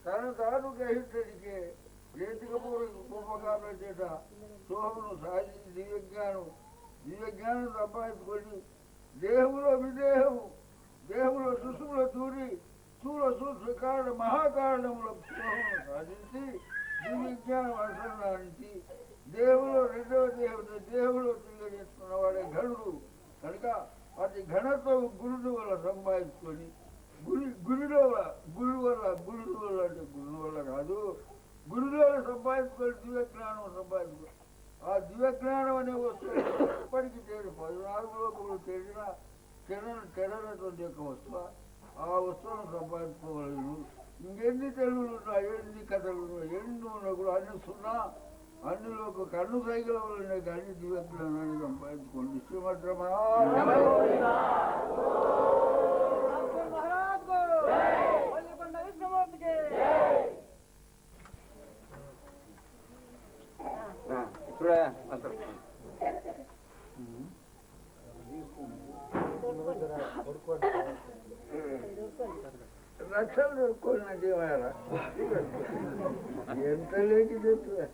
తను తాను గ్రహించడికే ఉపకారం చేత శోభను సాధించి దివ్యజ్ఞానం సంపాదించుకొని దేహంలో విదేహము దేహంలో సుసుముల దూరి స్థూల సూక్ష్మ కారణ మహాకారణముల శోభను సాధించి దివ్యజ్ఞానం అనుసంధానించి దేవులో రెండవ దేవులో తెలియజేసుకున్న వాడే ఘనుడు కనుక అతి ఘనత్వం గురుడు వల్ల సంపాదించుకొని గురుడు వల్ల కాదు గురుడు వల్ల సంపాదించుకొని దివ్యజ్ఞానం సంపాదించుకొని ఆ దివ్యజ్ఞానం అనే వస్తువు ఎప్పటికీ తేడు 14 లోకములు తెరనటువంటి యొక్క వస్తువు ఆ వస్తువును సంపాదించుకోగలరు. ఇంకెన్ని తెలుగులు ఉన్నా ఎన్ని కథలు ఉన్నా ఎన్ని ఉన్నా కూడా అన్ని సున్నా అన్నిలోకి కన్ను సైకిల్ వల్లనే కానీ దివ్యజ్ఞానాన్ని సంపాదించుకోండి. శ్రీమద్రమా రక్షలు దొరుకుకోవాలి దేవాల ఎంత లేకి చెప్తా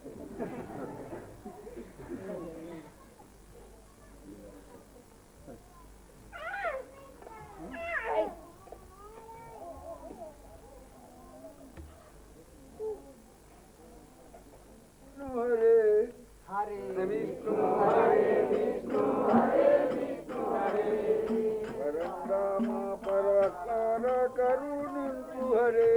కరుణించు హరే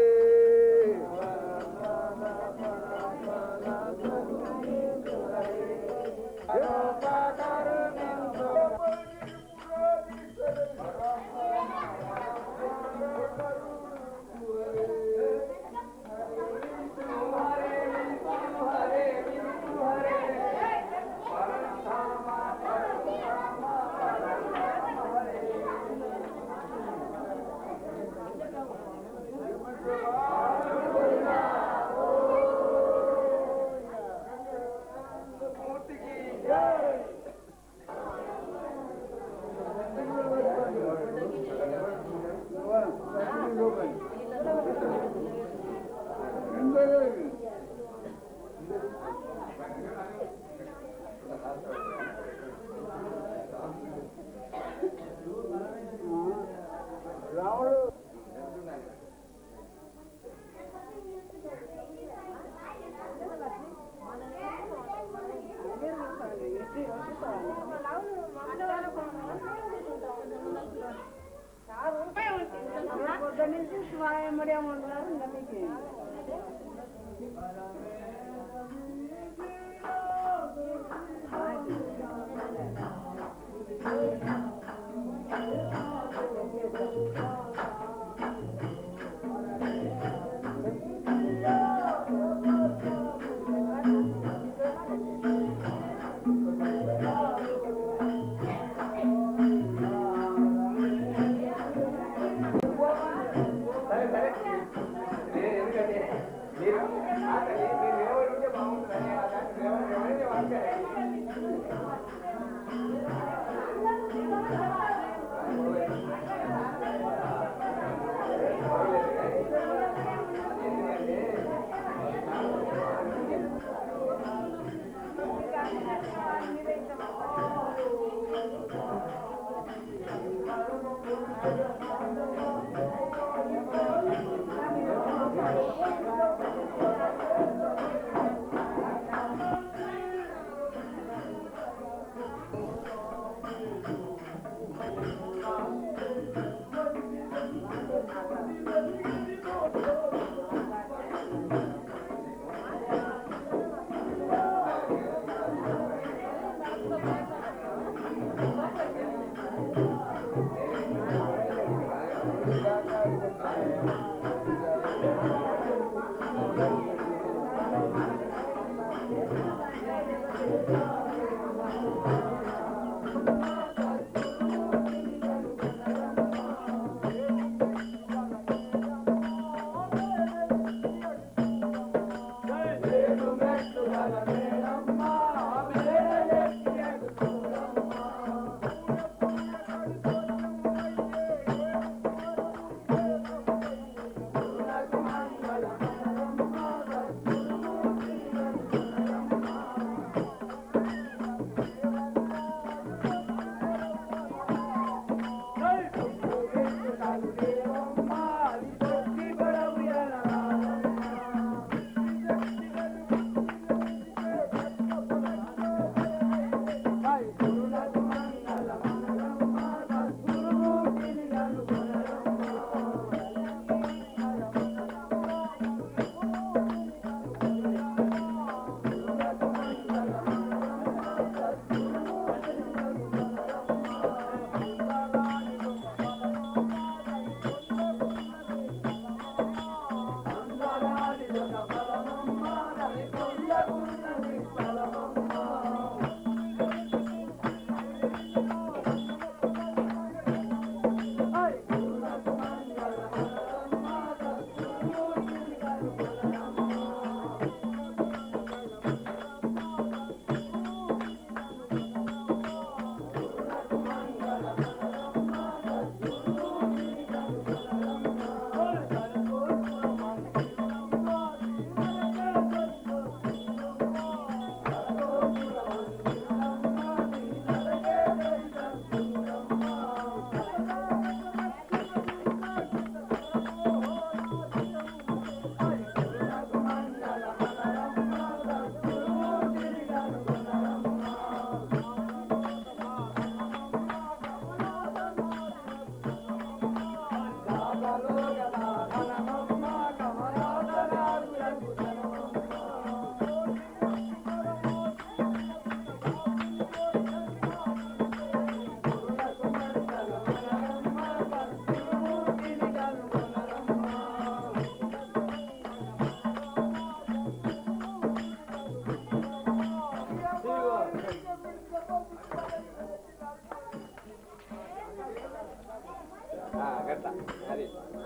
Yeah. పొద్దున్న నుంచి స్వాయముడేమన్నారు నమ్మికి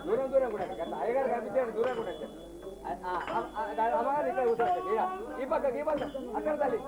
దూరం దూరం కూడా అయ్యగారు కనిపించాడు దూరం కూడా అమ్మగారు ఇక్కడ కూర్చోండి ఈ పక్క అక్కడ తల్లి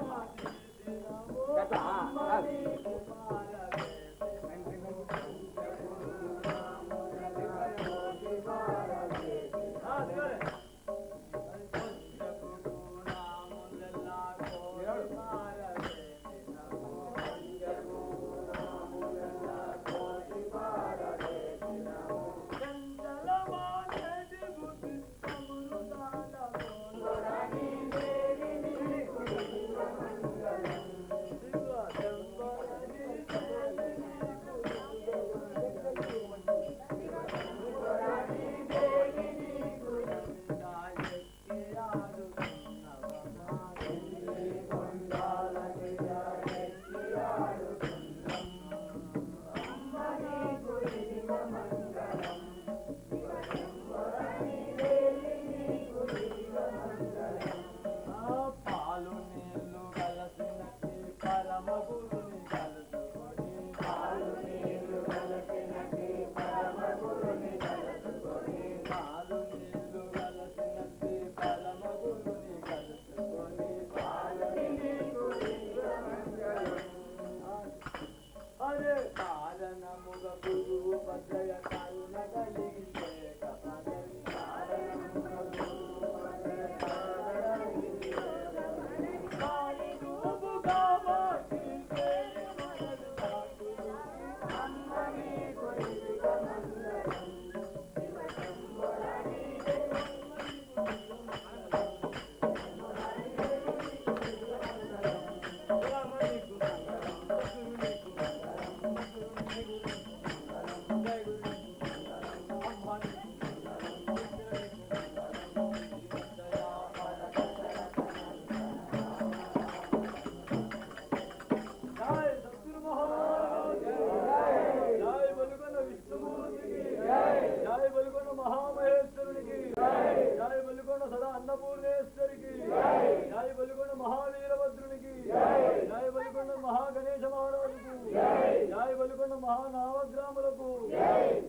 మహానావగ్రాములకు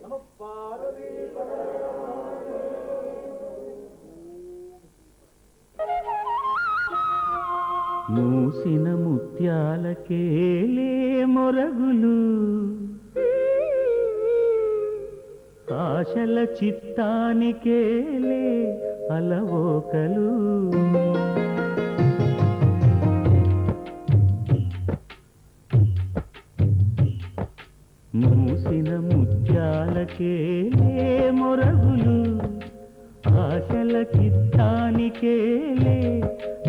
నమ పార్వతీ మూసిన ముత్యాలకేలే మొరగులు ఆశల చిత్తానికేలే అలవోకలు మూసిన ముత్యాలకేలే మొరగులు ఆశల చిత్తానికేలే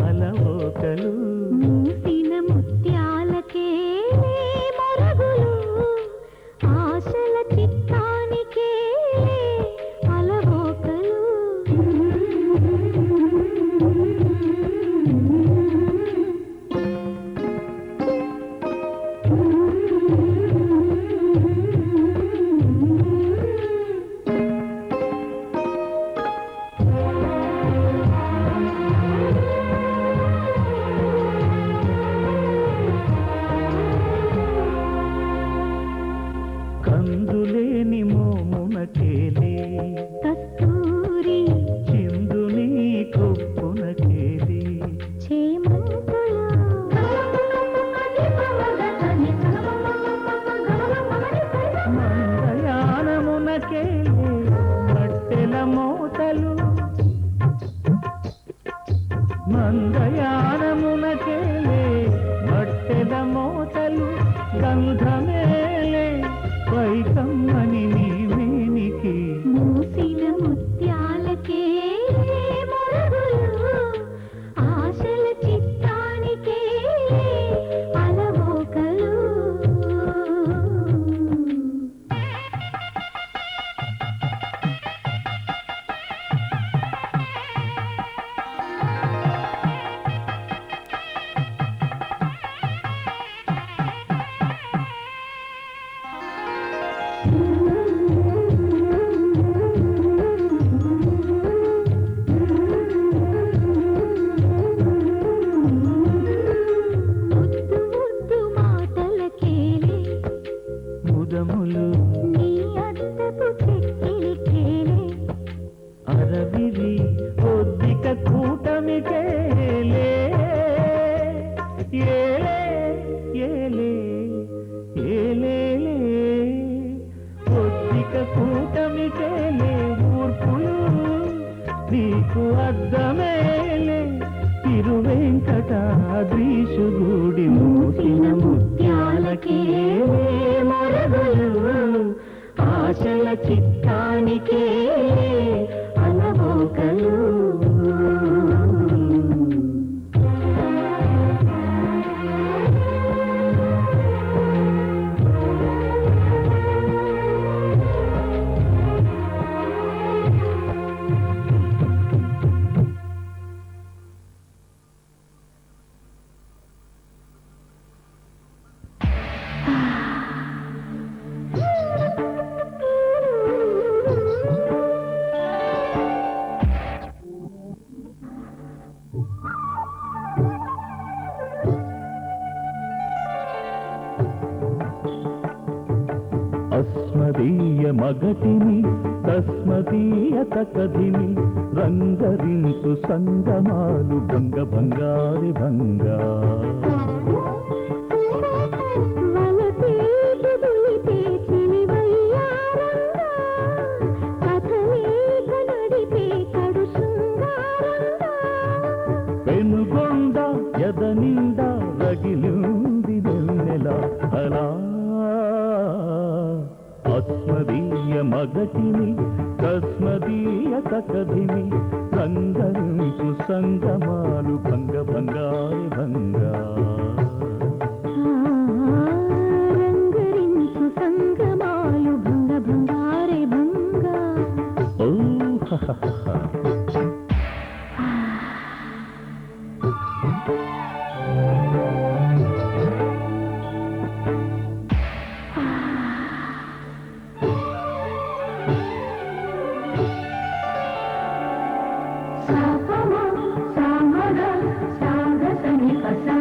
అలవోకలు మూసిన ముత్యాలకేలే మొరగులు ఆశల చిత్తానికేలే అలవోకలు కందులేని మోమునకేలే కస్తూరి చిందుని కొప్పునకేలే మందయానమునకేలే మట్టెల మోతలు మందయానమునకేలే మట్టెల మోతలు గంధమేలే వైకమ్మని నీవేనికి మూసిన ముత్యాలకేలే మొరగులు ఆశల చిత్తానికేలే అలవోకలు ముద్దు ముద్దు మాటలకేలే ముదములు నీ అద్దపు చెక్కిలికేలే అరవిరి ఒద్దిక కూటమికేలే ఏలే ఏలే ఏలేలే ఒద్దిక కూటమికేలే ఊర్పులు నీకు అద్దమేలే తిరువెంకటాద్రీశుగుడి మూసిన ముత్యాలకేలే మొరగులు ఆశల చిత్తానికేలే అలవోకలు అస్మదీయ మగటిని తస్మదీయ తకధిని రంగరించు సంగమాలు భంగ భంగారి భంగా వలపేటి దులిపే చిలివయ్యారంగా కథలేక నడిపే కడు శృంగారంగా పెనుగొండ ఎదనిండా రగిలింది వెన్నెల అలా అస్మదీయ మగటిని తస్మదీయ తకధిని రంగరించు సంగమాలు భంగ భంగారి భంగా రంగరించు సంగమాలు భంగ భంగారే భంగా ఓ సాగ సని పసా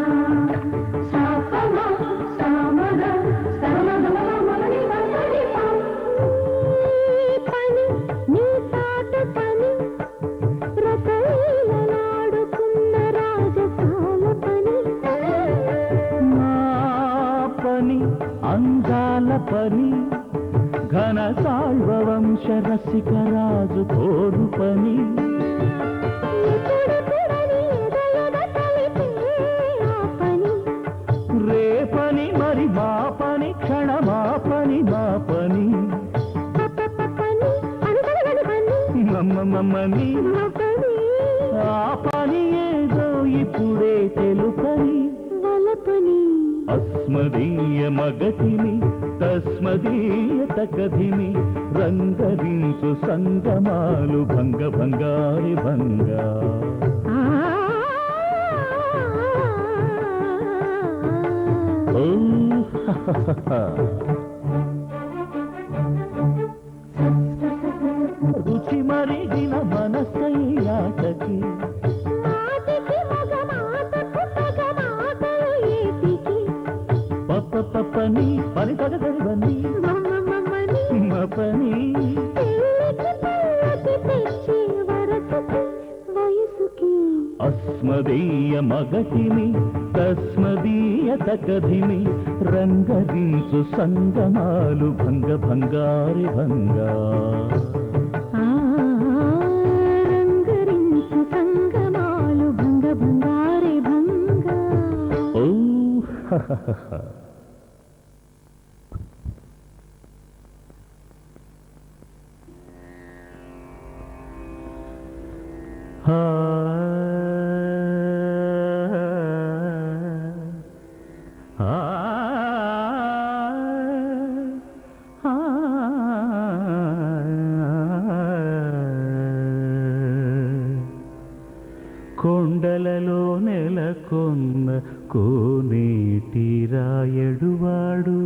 అందాల పని ఘన సాళ్వ వంశ రసికరాజు కోరు పని రేపని మరి మా పని క్షణమా పని మా పని మమ్మని ఆ పని ఏదో ఇప్పుడే తెలుపని అస్మదీయ మగతిని తస్మదీయ తగధిని రంగరించు సంగమాలు భంగ భంగారి భంగా ఓ రుచి మరిగిన మనసయ్యాటకి పని పని తగదని పని అస్మదీయ మగతిని తస్మదీయ తగధిని రంగరించు సంగమాలు భంగ భంగారి భంగా రంగరించు సంగమాలు భంగ భంగారి భంగా ఓ కొండలలో నెలకొన్న కోనేటి రాయడువాడు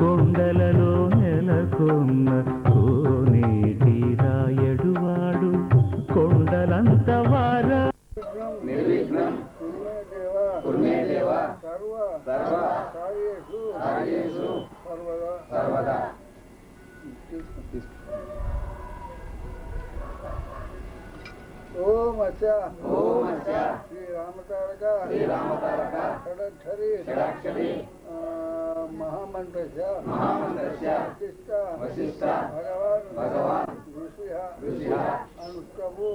కొండలలో నెలకొన్న కోనేటి రాయడువాడు కొండలంత వార నిర్విఘ్నం కుర్మేదేవ సర్వ కార్యేషు సర్వదా ఓం అచ్చా శ్రీ రామతారక షడాక్షరి మహామంత్రస్య వశిష్ఠ భగవాన్ ఋషిః అనుష్టభు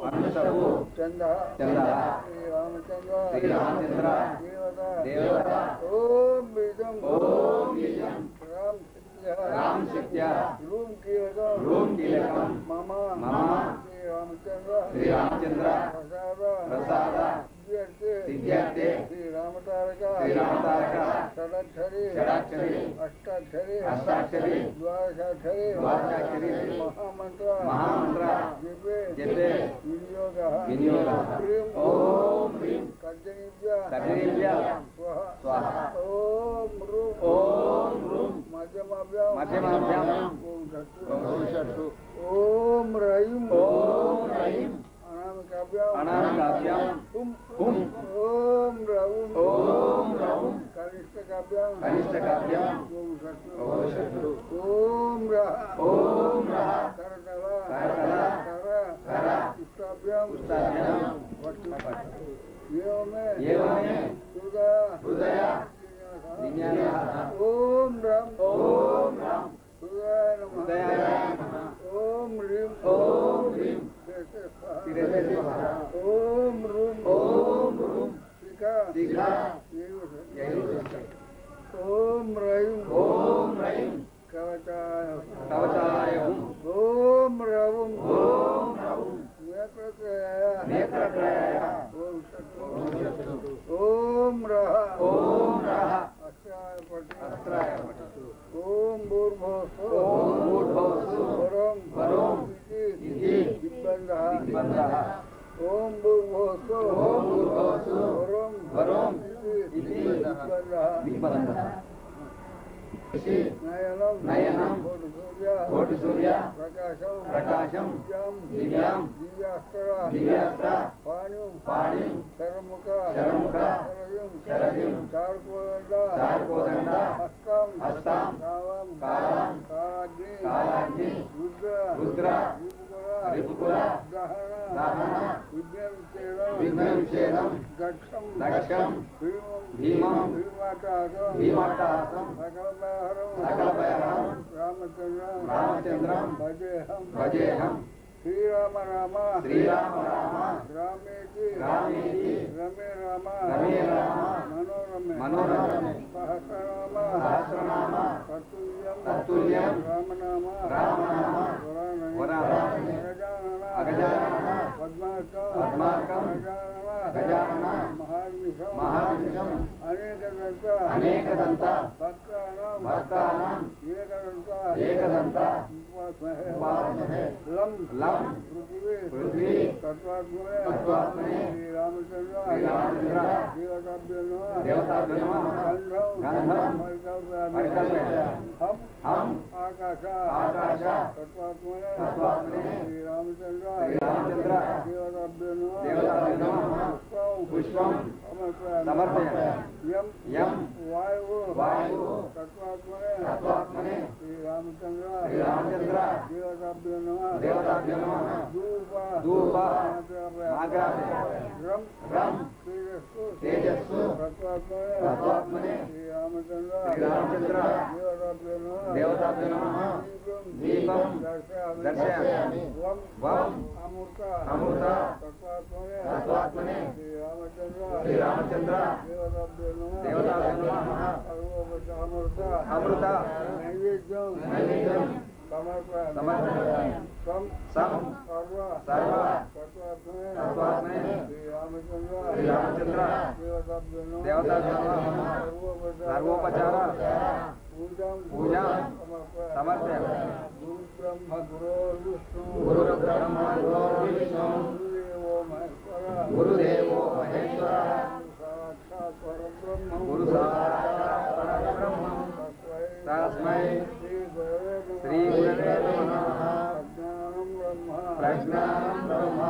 చందః శ్రీ రామచంద్ర దేవత ఓం బీజం రామ్ శక్త్యా రూం కీలకం మమ శ్రీ రామచంద్ర ప్రసాద సిద్ధ్యర్థే శ్రీ రామతారక షడాక్షరి అష్టాక్షరి ద్వాదశాక్షరి మహామంత్ర జపే వినియోగ ఓం హ్రీం కర్జనీభ్య స్వాహ ఓం రూం మధ్యమాభ్యాం ఓం షట్టు ఓం రయీం అనామికాభ్యాం హుం ఓం రౌం కనిష్టకాభ్యాం ఓం షట్టు ఓం రహ కర ఇష్టాభ్యాం ఏవమే హృదయ ఓం రామ్ హృదయాయ నమః ఓం హ్రీం ఓం రూం శిఖా ఓం రైం కవచాయ ఓం రవం నేత్రత్రయాయ ఓం రహ అస్త్రాయ పఠి ఓం భూర్భువస్సు వరం ఇతి దిగ్బంధః ఓం భూర్భువస్సు వరం ఇతి దిగ్బంధః నయనం కోటి సూర్య ప్రకాశం దివ్యాస్త్ర పాణి శరముఖ శరదిం చార్కోదండ హస్తం కాలం కాలాగ్ని రుద్ర రిపుకుల దహన విఘ్న గజేనం దక్షం దక్షం భీమం భీమం భీమాటాసం భీమట్టాసం సకలభయహరం రామచంద్రం రామచంద్రం భజేహం శ్రీరామ రామ శ్రీరామ రామ రామేతి రామేతి రమే రామ రమే రామ మనోరమే మనోరమే సహస్రనామ సహస్రనామ తత్తుల్యం తత్తుల్యం రామనామ రామనామ వరాననే అగజానన పద్మార్కం పద్మార్కం గజానన మహానిషం అనేకదంత భక్తానాం ఏకదంత ఉపాస్మహే లం పృథ్వీ తత్వాత్మనే శ్రీరామచంద్ర దేవతాభ్యో గంధం హం ఆకాశ తత్వాత్మనే శ్రీరామచంద్ర దేవతాభ్యో పుష్పం సమర్పయామి యం వాయువు తత్వాత్మనే శ్రీరామచంద్ర దేవతాభ్యో ధూప రమ్ తేజస్సు తత్వాత్మనే శ్రీరామచంద్ర దేవతాభ్యో దీపం దర్శయామి వం అమృత తత్వాత్మనే శ్రీరామచంద్ర దేవతాభ్యో అమృత నైవేద్యం సమర్పయామి సం సర్వ తత్వాత్మనే శ్రీరామచంద్ర దేవతాభ్యో సర్వోపచార పూజా సమర్పయామి గురుర్బ్రహ్మ గురుర్విష్ణు గురుదేవో మహేశ్వర గురు సాక్షాత్ పరబ్రహ్మం తస్మై శ్రీ గురవే నమః ప్రజ్ఞానం బ్రహ్మ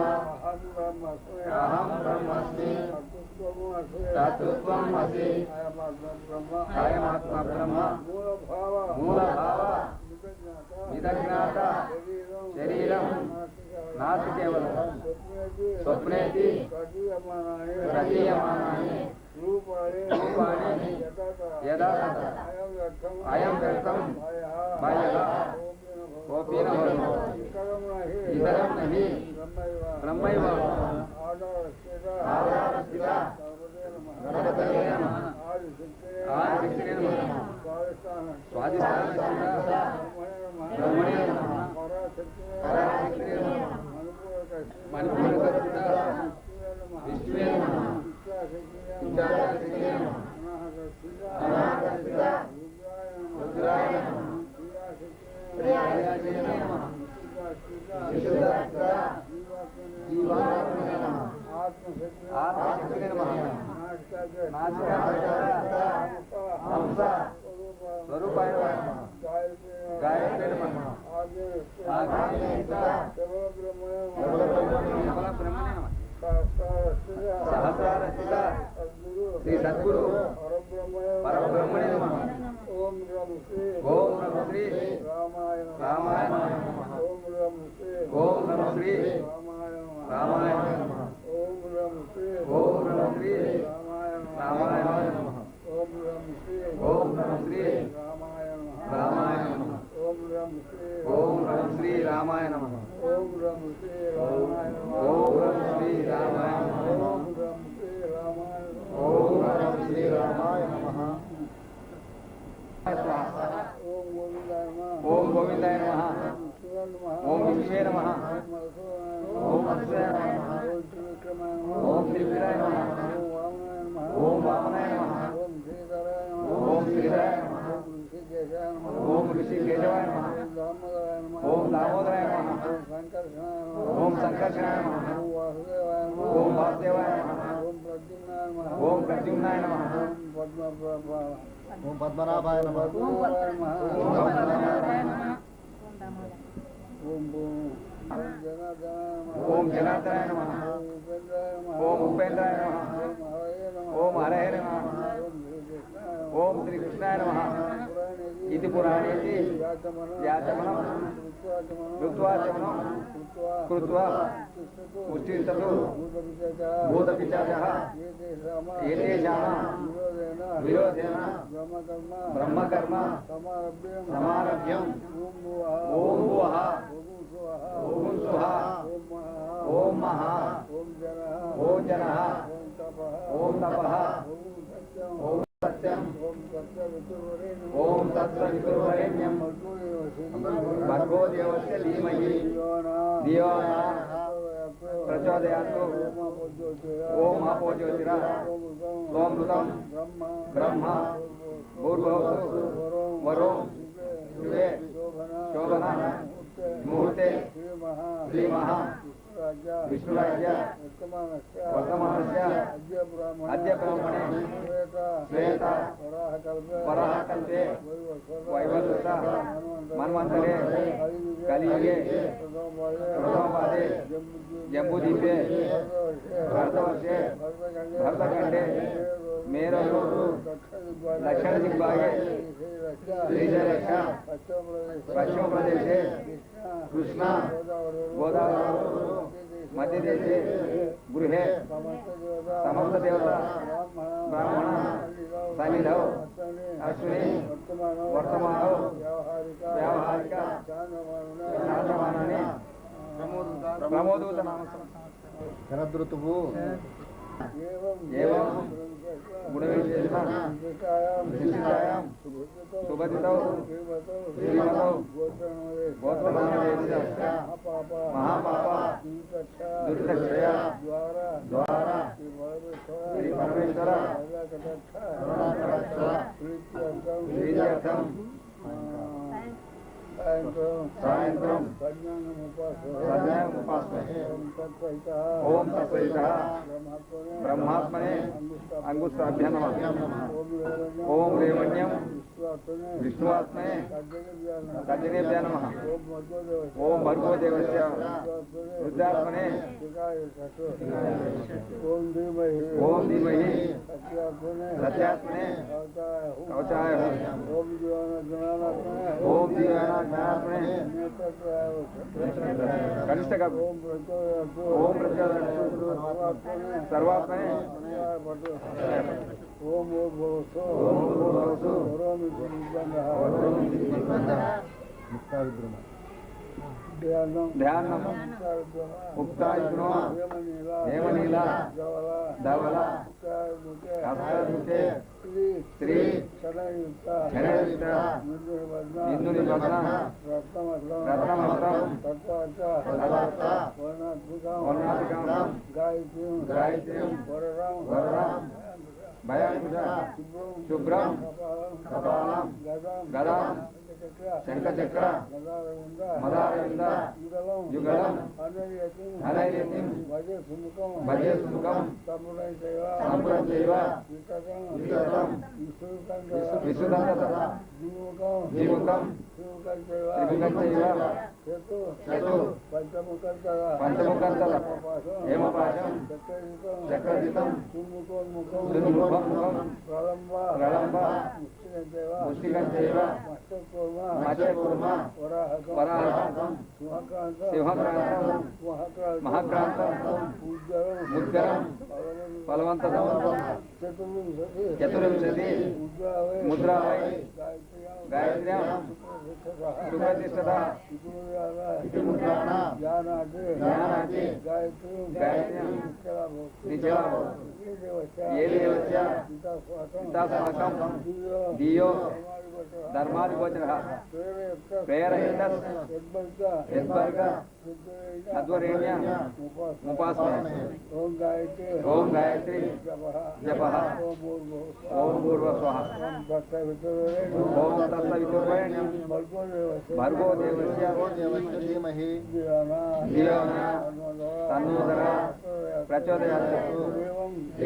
అహం బ్రహ్మస్మి తత్త్వం అసి అయమాత్మ బ్రహ్మ మూలభావ విదజ్ఞాత శరీరం నాస్తి కేవలం స్వప్నేతి ప్రతీయమానాని రూపాణి యదా అయం వ్యర్థం భయః కోపి న భవతి ఇతరం నహి బ్రహ్మైవ ఆధారస్థిత గణపతయే నమః ఆదిశక్తినే నమః స్వాధిష్టానస్థిత బ్రహ్మణే నమః పరాశక్తినే నమః మణిపూరకస్థిత విష్ణువే నమః విద్యాశక్తినే నమః అనాహతస్థిత రుద్రాయ నమః క్రియాశక్తినే నమః విశుద్ధస్థిత జీవాత్మనే నమః ఆత్మశక్తినే నమః నాసికాగ్రస్థిత హంస స్వరూపాయ నమః గాయత్రీ నమః ఆగ్నేయస్థిత కేవల బ్రహ్మణే నమః సహస్రారస్థిత శ్రీ సద్గురు పరబ్రహ్మణే నమః ఓం నమః శ్రీ రామాయ నమః ఓం నమః శ్రీ రామాయ నమః ఓం నమః శ్రీ రామాయ నమః ఓం నమః శ్రీ రామాయ నమః ఓం నమః శ్రీ రామాయ నమః ఓం నమః శ్రీ రామాయ నమః ఓం నమః శ్రీ రామాయ నమః ఓం గోవిందాయ నమః ఓం విష్ణువే నమః ఓం మత్స్యాయ నమః ఓం త్రిపురాయ నమః ఓం వామనాయ నమః ఓం శ్రీధరాయ నమః ఓం ఋషికేశవాయ నమః ఓం దామోదరాయ నమః ఓం సంకర్షణాయ నమః ఓం వాసుదేవాయ నమః ఓం ప్రద్యుమ్నాయ నమః ఓం పద్మనాభాయ నమః ఓం జనార్దనాయ నమః ఓం ఉపేంద్రాయ నమః ఓం హరహే నమః ఓం శ్రీకృష్ణాయ నమః ఇది పురాణేతి వ్యాచమనం ఋత్వాచమనం కృత్వా ఉష్టిష్టతు భూతపిశాచః ఏతేషాం విరోధేన బ్రహ్మకర్మ సమారభ్యం ఓం భువః ఓం స్వః ఓం మహా ఓం జనః ఓం తపః ఓం సత్యం ఓం తత్సవితుర్వరేణ్యం భర్గో దేవస్య ధీమహి ధియో నః ప్రచోదయాత్ ఓం అపో జ్యోతిరా సోమృతం బ్రహ్మ భూర్భువః వరుణ్ శివే శోభన ముహూర్తే శ్రీమహా విష్ణురాజ్య వర్తమానస్య అద్య బ్రాహ్మణే శ్వేత వరాహకల్పే వైవస్వత మన్వంతరే కలియుగే ప్రథమపాదే జంబూద్వీపే భరతవర్షే భరతఖండే మేరూరు దక్షిణ దిగ్భాగే శ్రీశైలక్ష పశ్చిమ ప్రదేశే కృష్ణ గోదావరి మధ్యదేశే గృహే సమస్త దేవత బ్రాహ్మణ సన్నిధౌ అశ్విని వర్తమానౌ వ్యావహారిక శాంతమానాన్ని ప్రమోదూత నామ శరదృతువు ఏవం గుణవిశేషణ విశిష్టాయాం సుభజితౌ శ్రీమతౌ గోత్రనామదేశ మహాపాప దుర్దక్షయ ద్వారా శ్రీ పరమేశ్వర ప్రీత్యర్థం సాయంత్రం సజ్ఞానం ఉపాస్మహే ఓం తత్సవితః బ్రహ్మాత్మనే అంగుష్టాభ్య నమః ఓం రేవణ్యం విష్ణువాత్మనే తజ్జనేభ్య నమః ఓం భర్గో దేవస్య రుద్రాత్మనే ఓం ధీమహి సత్యాత్మనే కవచాయ ఓం దివ్యానాత్మనే కనిష్ట ఓం సర్వాత్మనే ఓం ధ్యానం ఉక్తాయుగ్నో హేమనీల ధవల హస్తముఖే శ్రీ క్షణయుక్త ఇందు నిబద్ధ రత్నమస్తం వర్ణాధికం గాయత్రీం వరదాం భయాంకుశ శుభ్రం కపాలం గదాం శంఖచక్ర మదారవింద యుగళం అనైర్యతిం భజే సుముఖం సంపురం చైవ వికటం విశుదంత జీముఖం త్రిముఖం చైవ చతు పంచముఖం తద హేమపాశం చక్రజితం సుముఖం ప్రళంబ ముష్టికం చైవ మత్స్యకూర్మ వరాహకం సింహక్రాంతం మహాక్రాంతం ముద్గరం ఫలవంతం చతుర్వింశతి ముద్రావై గాయత్ర్యాం సుప్రతిష్ఠత జ్ఞానాది గాయత్ర్యాం నిచలాభం ఏ దేవస్య పితాస్మాకం ధియో ధర్మాధిగోచర ప్రేరయిత యద్వర్గ అధ్వరేణ్య ఉపాసన ఓం గాయత్రి జపః ఓం భూర్భువః ఓం తత్సవితుర్వరేణ్యం భర్గో దేవస్య ధీమహి ధియో నః తన్నోదర ప్రచోదయాత్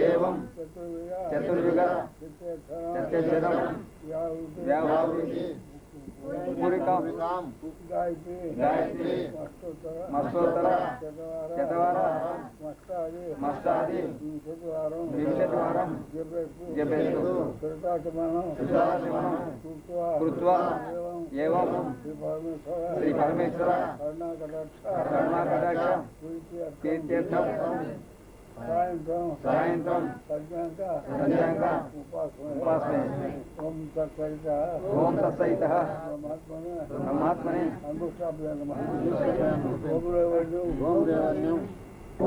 ఏవం చతుర్యుగ చతుర్శతం వ్యావృతి పూరికాం గాయత్రి మస్తోత్తర శతవార మస్తాది వింశతివారం జపేద్వారం జపేత్తు కృతాచమనం కృత్వా ఏవం శ్రీ పరమేశ్వర కరుణాకటాక్ష తీర్థం సాయంత్రం సంధ్యాంక ఉపాసనే ఓం తత్సహిత బ్రహ్మాత్మనే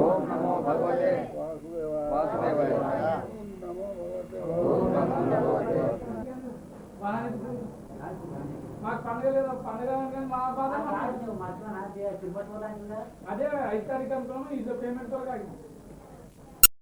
ఓం నమో భగవతే వాసుదేవాయ మాకు పండుగ లేదా పండుగ మా బాధ అదే 5 తారీఖు అనుకున్నాము ఇది పేమెంట్ వరకు ఆగినాం.